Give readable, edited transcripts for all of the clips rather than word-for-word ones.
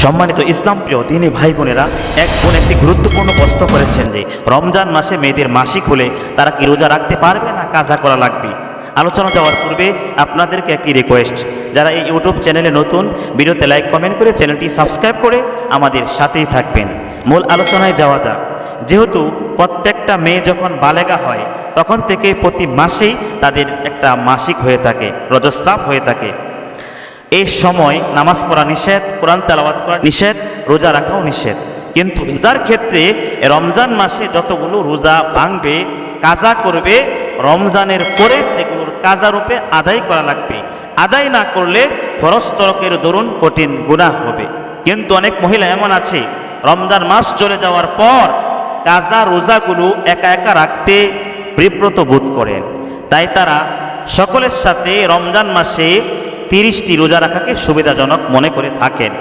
সম্মানিত ইসলাম প্রিয় দিনী ভাই বোনেরা, এক বোন একটি গুরুত্বপূর্ণ প্রশ্ন করেছেন যে রমজান মাসে মেয়েদের মাসিক হলে তারা কি রোজা রাখতে পারবে না কাজা করা লাগবে। আলোচনা যাওয়ার পূর্বে আপনাদেরকে একটি রিকোয়েস্ট, যারা এই ইউটিউব চ্যানেলে নতুন, ভিডিওতে লাইক কমেন্ট করে চ্যানেলটি সাবস্ক্রাইব করে আমাদের সাথেই থাকবেন। মূল আলোচনায় যাওয়া যাক। যেহেতু প্রত্যেকটা মেয়ে যখন বালেগা হয় তখন থেকে প্রতি মাসেই তাদের একটা মাসিক হয়ে থাকে, রজস্রাব হয়ে থাকে। এই সময় নামাজ পড়া নিষেধ, কোরআন তেলাওয়াত করা নিষেধ, রোজা রাখাও নিষেধ। কিন্তু রোজার ক্ষেত্রে রমজান মাসে যতগুলো রোজা ভাঙবে, কাজা করবে, রমজানের পরে সেগুলোর কাজা রূপে আদায় করা লাগবে। আদায় না করলে ফরজ তরকের দরুন কঠিন গুনাহ হবে। কিন্তু অনেক মহিলা এমন আছে, রমজান মাস চলে যাওয়ার পর কাজা রোজাগুলো একা একা রাখতে বিব্রত বোধ করেন। তাই তারা সকলের সাথে রমজান মাসে 30টি রোজা রাখাকে সুবিধাজনক মনে করে থাকেন।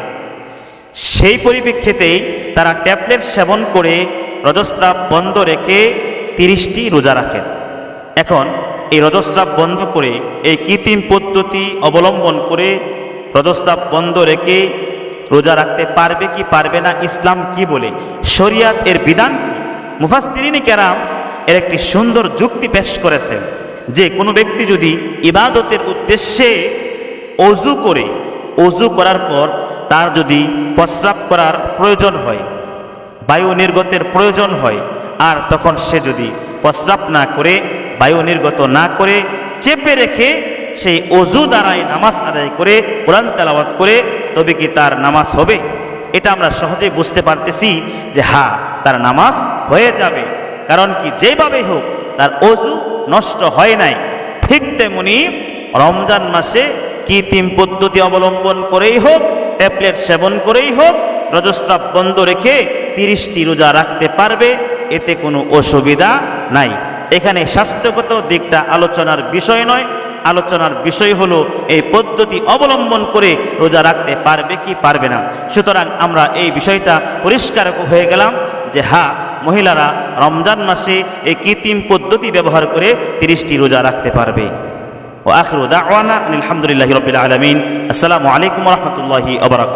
সেই পরিপ্রেক্ষিতেই তারা ট্যাবলেট সেবন করে রজস্রাব বন্ধ রেখে 30টি রোজা রাখেন। এখন এই রজস্রাব বন্ধ করে, এই কৃত্রিম পদ্ধতি অবলম্বন করে রজস্রাব বন্ধ রেখে রোজা রাখতে পারবে কি পারবে না, ইসলাম কি বলে, শরিয়াত এর বিধান কি? মুফাসসিরিনে কেরাম এর একটি সুন্দর যুক্তি পেশ করেছেন যে কোনো ব্যক্তি যদি ইবাদতের উদ্দেশ্যে অজু করে, অজু করার পর তার যদি প্রস্রাব করার প্রয়োজন হয়, বায়ু নির্গতের প্রয়োজন হয়, আর তখন সে যদি প্রস্রাব না করে, বায়ু নির্গত না করে চেপে রেখে সেই অজু দ্বারাই নামাজ আদায় করে, কোরআন তেলাওয়াত করে, তবে কি তার নামাজ হবে? এটা আমরা সহজেই বুঝতে পারতেছি যে হ্যাঁ, তার নামাজ হয়ে যাবে। কারণ কি, যেভাবেই হোক তার অজু নষ্ট হয় নাই। ঠিক তেমনি রমজান মাসে কৃত্রিম পদ্ধতি অবলম্বন করেই হোক, ট্যাবলেট সেবন করেই হোক, রজস্রাব বন্ধ রেখে 30টি রোজা রাখতে পারবে, এতে কোনো অসুবিধা নাই। এখানে স্বাস্থ্যগত দিকটা আলোচনার বিষয় নয়, আলোচনার বিষয় হলো এই পদ্ধতি অবলম্বন করে রোজা রাখতে পারবে কি পারবে না। সুতরাং আমরা এই বিষয়টা পরিষ্কার হয়ে গেলাম যে হ্যাঁ, মহিলারা রমজান মাসে এই কৃত্রিম পদ্ধতি ব্যবহার করে 30টি রোজা রাখতে পারবে। ও আখিরু দাওয়ানা আলহামদুলিল্লাহি রাব্বিল আলামিন। আসসালামু আলাইকুম ওয়া রাহমাতুল্লাহি ওয়া বারাকাতুহু।